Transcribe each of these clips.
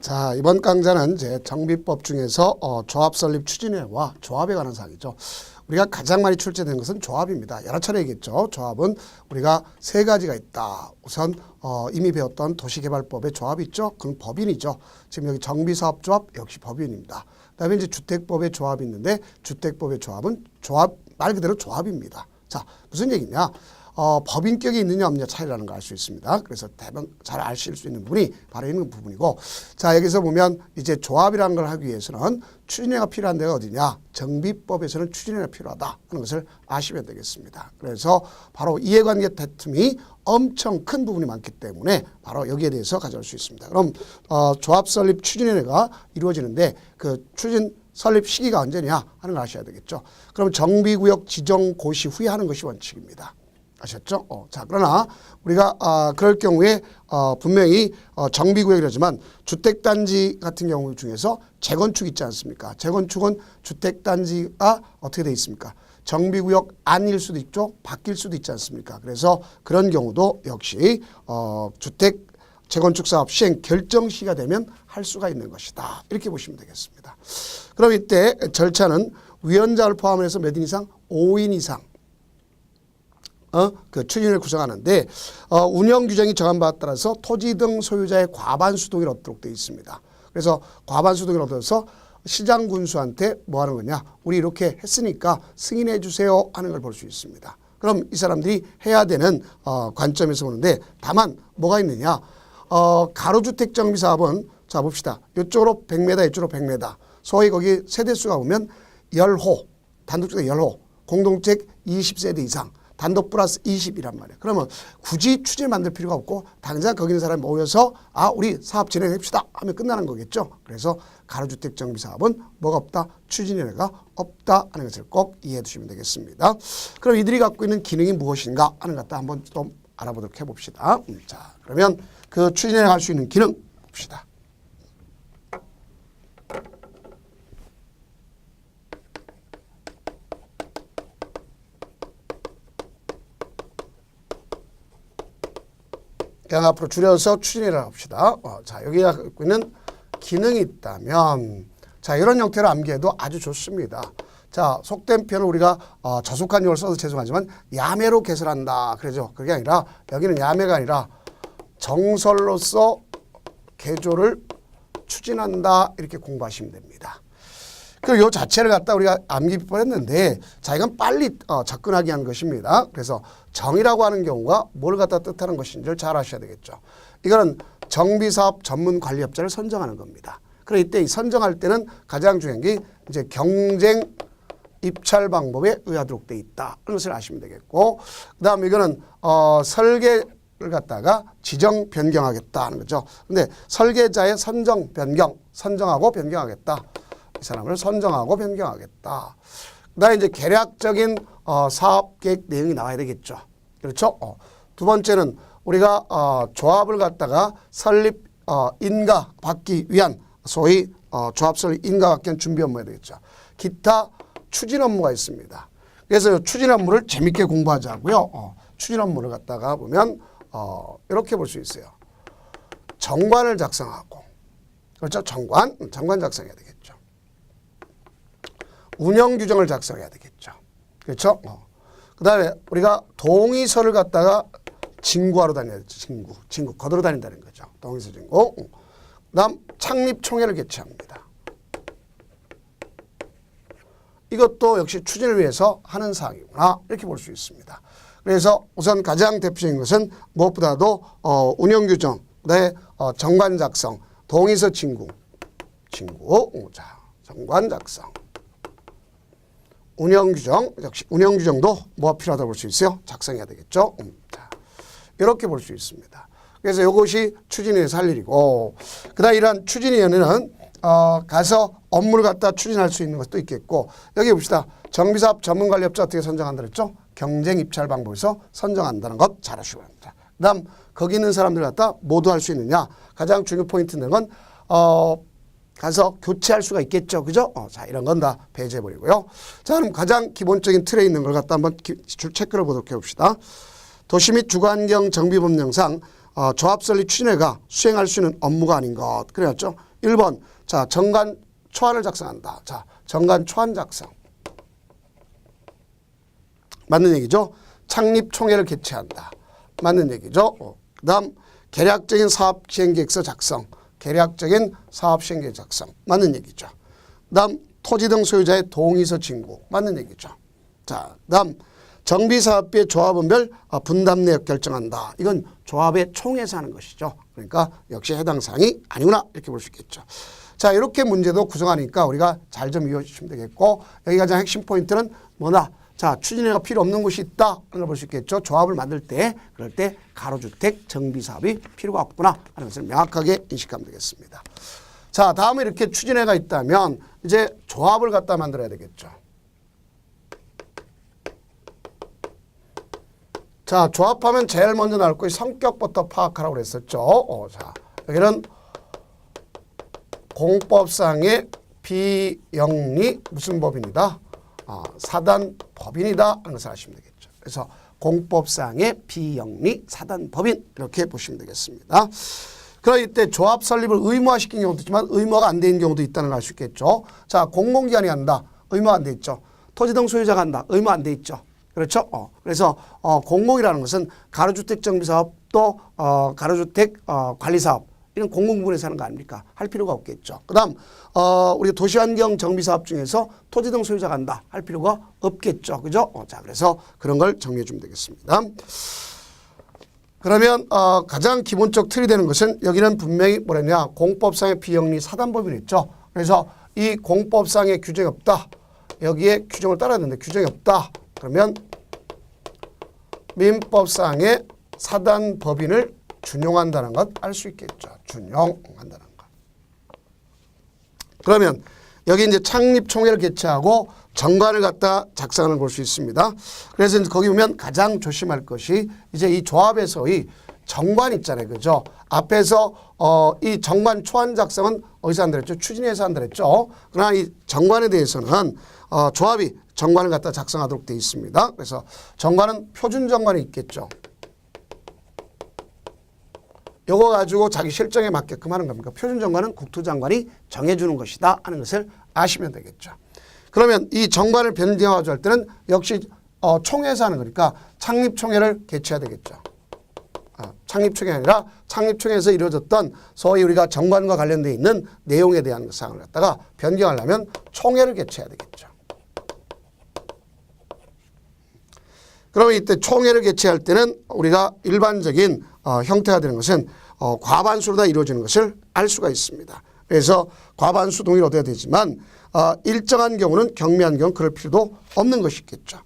자, 이번 강좌는 이제 정비법 중에서 조합 설립 추진회와 조합에 관한 사항이죠. 우리가 가장 많이 출제되는 것은 조합입니다. 여러 차례 얘기했죠. 조합은 우리가 세 가지가 있다. 우선 이미 배웠던 도시개발법의 조합이 있죠. 그건 법인이죠. 지금 여기 정비사업조합 역시 법인입니다. 그다음에 이제 주택법의 조합이 있는데 주택법의 조합은 조합 말 그대로 조합입니다. 자, 무슨 얘기냐? 법인격이 있느냐 없느냐 차이라는 걸 알 수 있습니다. 그래서 대부분 잘 아실 수 있는 부분이 바로 있는 부분이고, 자, 여기서 보면 이제 조합이라는 걸 하기 위해서는 추진회가 필요한 데가 어디냐? 정비법에서는 추진회가 필요하다 하는 것을 아시면 되겠습니다. 그래서 바로 이해관계 다툼이 엄청 큰 부분이 많기 때문에 바로 여기에 대해서 가져올 수 있습니다. 그럼 조합 설립 추진회가 이루어지는데 그 추진 설립 시기가 언제냐 하는 걸 아셔야 되겠죠. 그럼 정비구역 지정 고시 후에 하는 것이 원칙입니다. 아셨죠? 자, 그러나 우리가 그럴 경우에 분명히 정비구역이라지만 주택단지 같은 경우 중에서 재건축 있지 않습니까? 재건축은 주택단지가 어떻게 되어 있습니까? 정비구역 안일 수도 있죠. 바뀔 수도 있지 않습니까? 그래서 그런 경우도 역시 주택 재건축 사업 시행 결정 시기가 되면 할 수가 있는 것이다. 이렇게 보시면 되겠습니다. 그럼 이때 절차는 위원장을 포함해서 몇 인 이상? 5인 이상. 그 추진을 구성하는데 운영 규정이 정한 바에 따라서 토지 등 소유자의 과반수 동의를 얻도록 되어 있습니다. 그래서 과반수 동의를 얻어서 시장 군수한테 뭐 하는 거냐? 우리 이렇게 했으니까 승인해 주세요 하는 걸 볼 수 있습니다. 그럼 이 사람들이 해야 되는 관점에서 보는데 다만 뭐가 있느냐? 가로주택 정비사업은 자 봅시다. 이쪽으로 100m, 이쪽으로 100m. 소위 거기 세대수가 보면 10호, 단독주택 10호, 공동주택 20세대 이상. 단독 플러스 20이란 말이에요. 그러면 굳이 추진을 만들 필요가 없고 당장 거기 있는 사람이 모여서 우리 사업 진행합시다 하면 끝나는 거겠죠. 그래서 가로주택 정비사업은 뭐가 없다? 추진위원회가 없다 하는 것을 꼭 이해해 두시면 되겠습니다. 그럼 이들이 갖고 있는 기능이 무엇인가 하는 것도 한번 좀 알아보도록 해봅시다. 자, 그러면 그 추진위원회가 할 수 있는 기능 봅시다. 그냥 앞으로 줄여서 추진이라고 합시다. 자, 여기 갖고 있는 기능이 있다면, 자, 이런 형태로 암기해도 아주 좋습니다. 자, 속된 표현을 우리가 저속한 용어를 써서 죄송하지만 야매로 개설한다. 그러죠. 그게 아니라 여기는 야매가 아니라 정설로서 개조를 추진한다. 이렇게 공부하시면 됩니다. 그리고 이 자체를 갖다 우리가 암기 뻔했는데 자, 이건 빨리 접근하게 한 것입니다. 그래서 정이라고 하는 경우가 뭘 갖다 뜻하는 것인지를 잘 아셔야 되겠죠. 이거는 정비사업 전문관리업자를 선정하는 겁니다. 그래서 이때 선정할 때는 가장 중요한 게 이제 경쟁 입찰 방법에 의하도록 돼 있다. 그런 것을 아시면 되겠고, 그 다음에 이거는 설계를 갖다가 지정 변경하겠다 하는 거죠. 근데 설계자의 선정 변경, 선정하고 변경하겠다. 이 사람을 선정하고 변경하겠다. 그다음에 이제 개략적인 사업 계획 내용이 나와야 되겠죠. 그렇죠? 두 번째는 우리가 조합을 갖다가 설립 인가받기 위한 소위 조합 설립 인가받기 위한 준비 업무가 되겠죠. 기타 추진 업무가 있습니다. 그래서 추진 업무를 재밌게 공부하자고요. 추진 업무를 갖다가 보면 이렇게 볼 수 있어요. 정관을 작성하고, 그렇죠? 정관 작성해야 되겠죠. 운영 규정을 작성해야 되겠죠. 그렇죠? 그 다음에 우리가 동의서를 갖다가 진구하러 다녀야죠. 진구. 거들어 다닌다는 거죠. 동의서 진구. 그 다음 창립총회를 개최합니다. 이것도 역시 추진을 위해서 하는 사항이구나. 이렇게 볼 수 있습니다. 그래서 우선 가장 대표적인 것은 무엇보다도 운영 규정, 그다음에 정관 작성, 동의서 진구. 자, 정관 작성. 운영규정, 역시 운영규정도 뭐가 필요하다고 볼 수 있어요? 작성해야 되겠죠? 자, 이렇게 볼 수 있습니다. 그래서 이것이 추진위원회에서 할 일이고, 그 다음 이러한 추진위원회는 가서 업무를 갖다 추진할 수 있는 것도 있겠고, 여기 봅시다. 정비사업 전문관리업자 어떻게 선정한다 그랬죠? 경쟁입찰 방법에서 선정한다는 것 잘 아시기 바랍니다. 그 다음 거기 있는 사람들 갖다 모두 할 수 있느냐? 가장 중요 포인트인 건 가서 교체할 수가 있겠죠. 그죠? 자, 이런 건 다 배제해버리고요. 자, 그럼 가장 기본적인 틀에 있는 걸 갖다 한번 체크를 보도록 해봅시다. 도시 및 주거환경 정비법령상 조합설립 추진회가 수행할 수 있는 업무가 아닌 것. 그래왔죠. 1번 자 정관 초안을 작성한다. 자 정관 초안 작성 맞는 얘기죠. 창립 총회를 개최한다. 맞는 얘기죠. 그다음 계략적인 사업 시행계획서 작성, 계략적인 사업 시행계획 작성 맞는 얘기죠. 그다음 토지 등 소유자의 동의서 진구 맞는 얘기죠. 자, 그다음 정비사업비의 조합원별 분담 내역 결정한다. 이건 조합의 총회에서 하는 것이죠. 그러니까 역시 해당 사항이 아니구나 이렇게 볼 수 있겠죠. 자, 이렇게 문제도 구성하니까 우리가 잘 좀 이해주시면 되겠고 여기 가장 핵심 포인트는 뭐다? 자, 추진회가 필요 없는 곳이 있다. 하는 걸 볼 수 있겠죠. 조합을 만들 때 그럴 때 가로주택 정비사업이 필요가 없구나 하는 것을 명확하게 인식하면 되겠습니다. 자, 다음에 이렇게 추진회가 있다면 이제 조합을 갖다 만들어야 되겠죠. 자, 조합하면 제일 먼저 나올 것이 성격부터 파악하라고 그랬었죠. 자, 여기는 공법상의 비영리 무슨 법인이다? 사단법인이다 하는 것을 아시면 되겠죠. 그래서 공법상의 비영리 사단법인 이렇게 보시면 되겠습니다. 그럴 때 조합 설립을 의무화시킨 경우도 있지만 의무화가 안 된 경우도 있다는 걸 알 수 있겠죠. 자, 공공기관이 한다. 의무화 안 돼 있죠. 토지 등 소유자가 한다. 의무화 안 돼 있죠. 그렇죠. 그래서 공공이라는 것은 가로주택 정비사업도 가로주택 관리사업 이런 공공부문에서 하는 거 아닙니까? 할 필요가 없겠죠. 그다음 우리 도시환경 정비사업 중에서 토지 등 소유자가 한다. 할 필요가 없겠죠. 그죠? 자, 그래서 그런 걸 정리해 주면 되겠습니다. 그러면 가장 기본적 틀이 되는 것은 여기는 분명히 뭐랬냐? 공법상의 비영리 사단법인이 있죠. 그래서 이 공법상의 규정이 없다. 여기에 규정을 따라야 되는데 규정이 없다. 그러면 민법상의 사단법인을 준용한다는 것 알 수 있겠죠. 준용한다는 것. 그러면 여기 이제 창립총회를 개최하고 정관을 갖다 작성하는 걸 볼 수 있습니다. 그래서 이제 거기 보면 가장 조심할 것이 이제 이 조합에서의 정관 있잖아요. 그죠? 앞에서 이 정관 초안 작성은 어디서 한다 그랬죠? 추진회에서 한다 그랬죠. 그러나 이 정관에 대해서는 조합이 정관을 갖다 작성하도록 되어 있습니다. 그래서 정관은 표준 정관이 있겠죠. 요거 가지고 자기 실정에 맞게끔 하는 겁니까? 표준 정관은 국토장관이 정해주는 것이다 하는 것을 아시면 되겠죠. 그러면 이 정관을 변경할 때는 역시 총회에서 하는 거니까 창립총회를 개최해야 되겠죠. 창립총회가 아니라 창립총회에서 이루어졌던 소위 우리가 정관과 관련되어 있는 내용에 대한 사항을 갖다가 변경하려면 총회를 개최해야 되겠죠. 그러면 이때 총회를 개최할 때는 우리가 일반적인 형태가 되는 것은 과반수로 다 이루어지는 것을 알 수가 있습니다. 그래서 과반수 동의를 얻어야 되지만 일정한 경우는 경미한 경우 그럴 필요도 없는 것이 있겠죠.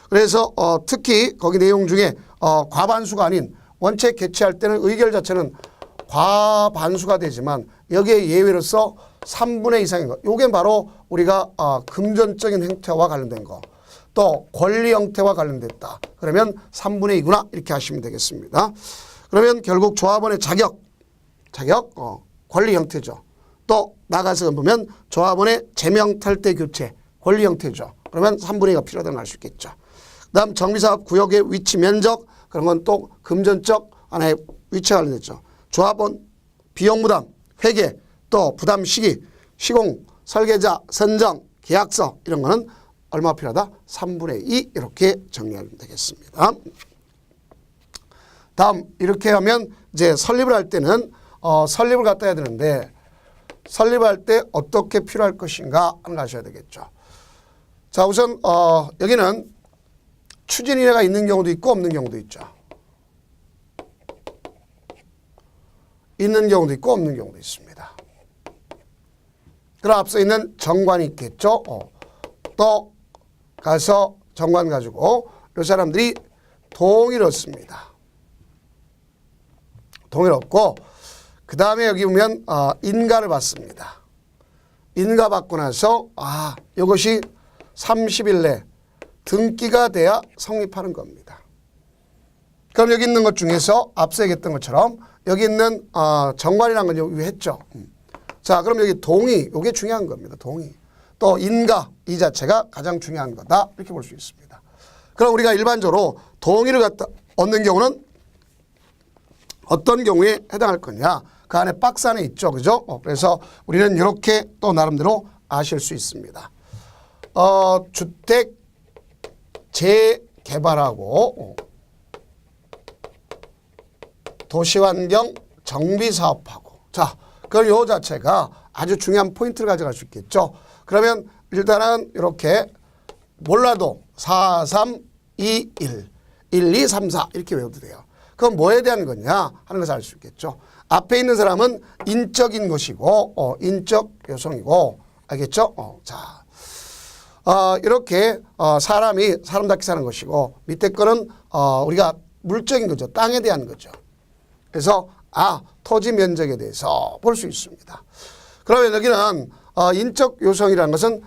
그래서 특히 거기 내용 중에 과반수가 아닌 원체 개최할 때는 의결 자체는 과반수가 되지만 여기에 예외로서 3분의 2 이상인 것. 이게 바로 우리가 금전적인 행태와 관련된 거. 또 권리 형태와 관련됐다. 그러면 3분의 2구나 이렇게 하시면 되겠습니다. 그러면 결국 조합원의 자격, 권리 형태죠. 또 나가서 보면 조합원의 제명 탈퇴 교체, 권리 형태죠. 그러면 3분의 2가 필요하다는 걸 알 수 있겠죠. 그다음 정비사업 구역의 위치 면적 그런 건 또 금전적 하나의 위치가 관련됐죠. 조합원 비용 부담, 회계, 또 부담 시기, 시공, 설계자, 선정, 계약서 이런 거는 얼마 필요하다? 3분의 2 이렇게 정리하면 되겠습니다. 다음 이렇게 하면 이제 설립을 할 때는 설립을 갖다 해야 되는데 설립할 때 어떻게 필요할 것인가 하는 걸 아셔야 되겠죠. 자, 우선 여기는 추진위회가 있는 경우도 있고 없는 경우도 있죠. 있는 경우도 있고 없는 경우도 있습니다. 그럼 앞서 있는 정관이 있겠죠. 또 가서 정관 가지고 이 사람들이 동의를 얻습니다. 동의를 얻고 그 다음에 여기 보면 인가를 받습니다. 인가 받고 나서 이것이 30일 내 등기가 돼야 성립하는 겁니다. 그럼 여기 있는 것 중에서 앞서 얘기했던 것처럼 여기 있는 정관이라는 건 여기 했죠. 자, 그럼 여기 동의, 이게 중요한 겁니다. 동의. 또 인가 이 자체가 가장 중요한 거다 이렇게 볼 수 있습니다. 그럼 우리가 일반적으로 동의를 갖다 얻는 경우는 어떤 경우에 해당할 거냐? 그 안에 박스 안에 있죠. 그죠? 그래서 우리는 이렇게 또 나름대로 아실 수 있습니다. 주택 재개발하고 도시환경 정비사업하고. 자, 그럼 요 자체가 아주 중요한 포인트를 가져갈 수 있겠죠. 그러면 일단은 이렇게 몰라도 4, 3, 2, 1, 1, 2, 3, 4 이렇게 외워도 돼요. 그럼 뭐에 대한 거냐 하는 것을 알 수 있겠죠. 앞에 있는 사람은 인적인 것이고 인적 요성이고 알겠죠? 자, 이렇게 사람이 사람답게 사는 것이고 밑에 거는 우리가 물적인 거죠. 땅에 대한 거죠. 그래서 토지 면적에 대해서 볼 수 있습니다. 그러면 여기는 인적 요성이라는 것은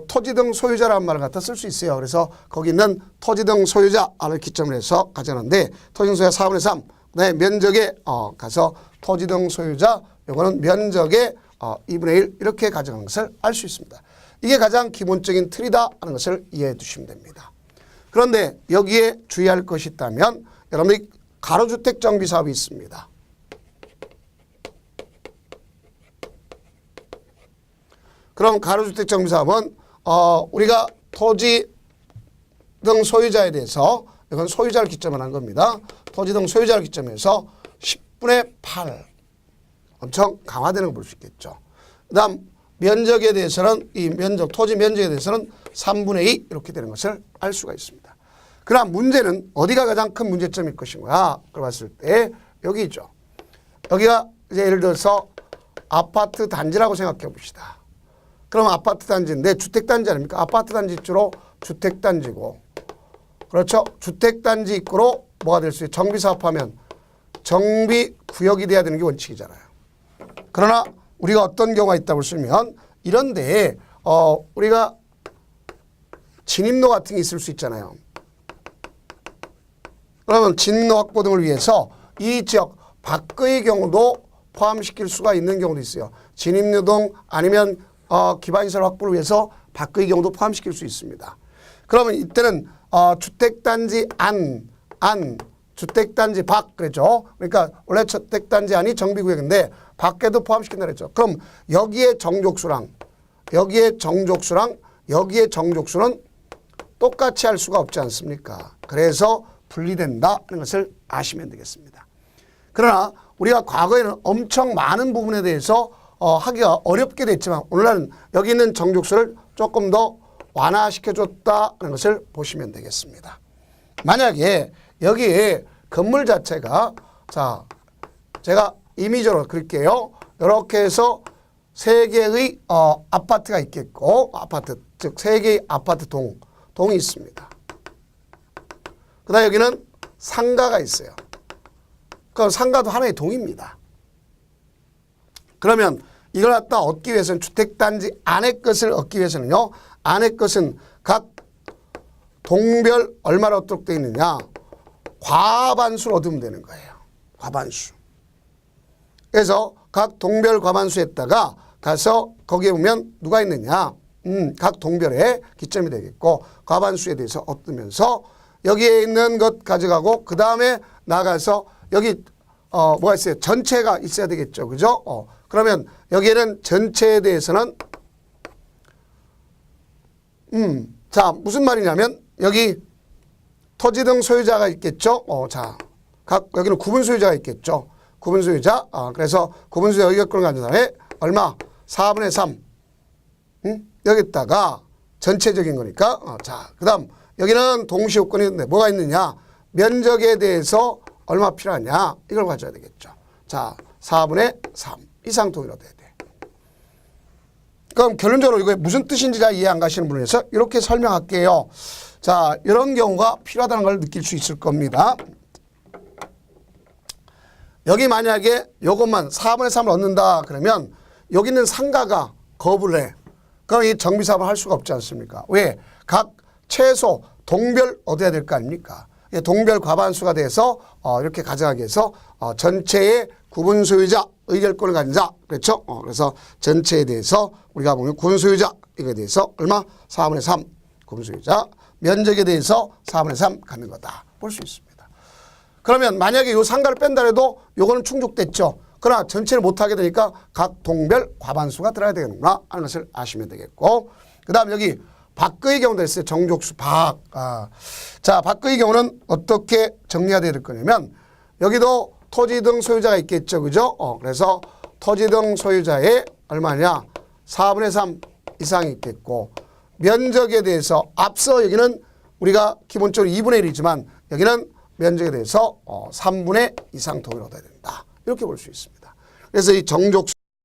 토지 등 소유자라는 말을 갖다 쓸 수 있어요. 그래서 거기 있는 토지 등 소유자를 기점으로 해서 가져가는데 토지 등 소유자 4분의 3, 그다음에 면적에 가서 토지 등 소유자 요거는 면적의 2분의 1 이렇게 가져가는 것을 알 수 있습니다. 이게 가장 기본적인 틀이다 하는 것을 이해해 두시면 됩니다. 그런데 여기에 주의할 것이 있다면 여러분들이 가로주택 정비 사업이 있습니다. 그럼 가로주택 정비 사업은 우리가 토지 등 소유자에 대해서 이건 소유자를 기점으로 한 겁니다. 토지 등 소유자를 기점해서 10분의 8 엄청 강화되는 걸 볼 수 있겠죠. 그 다음 면적에 대해서는 이 면적, 토지 면적에 대해서는 3분의 2 이렇게 되는 것을 알 수가 있습니다. 그러나 문제는 어디가 가장 큰 문제점일 것인가 그걸 봤을 때 여기 있죠. 여기가 이제 예를 들어서 아파트 단지라고 생각해 봅시다. 그럼 아파트 단지인데 주택단지 아닙니까? 아파트 단지 입구로 주택단지고 그렇죠? 주택단지 입구로 뭐가 될 수 있어요? 정비사업하면 정비구역이 돼야 되는 게 원칙이잖아요. 그러나 우리가 어떤 경우가 있다고 쓰면 이런데 우리가 진입로 같은 게 있을 수 있잖아요. 그러면 진입로 확보 등을 위해서 이 지역 밖의 경우도 포함시킬 수가 있는 경우도 있어요. 진입로 등 아니면 기반시설 확보를 위해서 밖의 경우도 포함시킬 수 있습니다. 그러면 이때는 주택단지 안, 주택단지 밖 그랬죠. 그러니까 원래 주택단지 안이 정비구역인데 밖에도 포함시킨다 그랬죠. 그럼 여기에 정족수랑 여기에 정족수는 똑같이 할 수가 없지 않습니까? 그래서 분리된다는 것을 아시면 되겠습니다. 그러나 우리가 과거에는 엄청 많은 부분에 대해서 하기가 어렵게 됐지만 오늘날은 여기 있는 정족수를 조금 더 완화시켜줬다는 것을 보시면 되겠습니다. 만약에 여기에 건물 자체가 자 제가 이미지로 그릴게요. 이렇게 해서 세 개의 아파트가 있겠고 아파트 즉 세 개의 아파트 동이 있습니다. 그다음 여기는 상가가 있어요. 그 상가도 하나의 동입니다. 그러면 이걸 갖다 얻기 위해서는 주택단지 안의 것을 얻기 위해서는요. 안의 것은 각 동별 얼마나 얻도록 되어 있느냐. 과반수를 얻으면 되는 거예요. 과반수. 그래서 각 동별 과반수에다가 가서 거기에 보면 누가 있느냐. 각 동별의 기점이 되겠고 과반수에 대해서 얻으면서 여기에 있는 것 가져가고 그 다음에 나가서 여기 뭐가 있어요? 전체가 있어야 되겠죠. 그죠? 그러면 여기에는 전체에 대해서는 자 무슨 말이냐면 여기 토지 등 소유자가 있겠죠. 자 각 여기는 구분 소유자가 있겠죠. 구분 소유자. 그래서 구분 소유자 의결권을 가진 사람에 얼마? 4분의 3. 여기다가 전체적인 거니까. 자 그다음 여기는 동시효권이 있는데 뭐가 있느냐? 면적에 대해서 얼마 필요하냐? 이걸 가져야 되겠죠. 자 4분의 3 이상 동일화 돼야 돼. 그럼 결론적으로 이게 무슨 뜻인지 잘 이해 안 가시는 분을 위해서 이렇게 설명할게요. 자, 이런 경우가 필요하다는 걸 느낄 수 있을 겁니다. 여기 만약에 이것만 4분의 3을 얻는다 그러면 여기 있는 상가가 거부를 해. 그럼 이 정비사업을 할 수가 없지 않습니까? 왜? 각 최소 동별 얻어야 될 거 아닙니까? 동별 과반수가 돼서 이렇게 가져가기 위해서 전체의 구분 소유자 의결권을 가진 자 그렇죠? 그래서 전체에 대해서 우리가 보면 구분 소유자 이거에 대해서 얼마? 4분의 3 구분 소유자 면적에 대해서 4분의 3 갖는 거다 볼 수 있습니다. 그러면 만약에 이 상가를 뺀다 해도 요거는 충족됐죠. 그러나 전체를 못하게 되니까 각 동별 과반수가 들어야 되는구나 하는 것을 아시면 되겠고, 그 다음 여기 밖의 경우도 있어요. 정족수 밖. 자, 밖의 경우는 어떻게 정리가 될 거냐면 여기도 토지 등 소유자가 있겠죠. 그죠? 그래서 토지 등 소유자의 얼마냐? 4분의 3 이상이 있겠고, 면적에 대해서 앞서 여기는 우리가 기본적으로 2분의 1이지만 여기는 면적에 대해서 3분의 이상 동의를 얻어야 된다. 이렇게 볼 수 있습니다. 그래서 이 정족수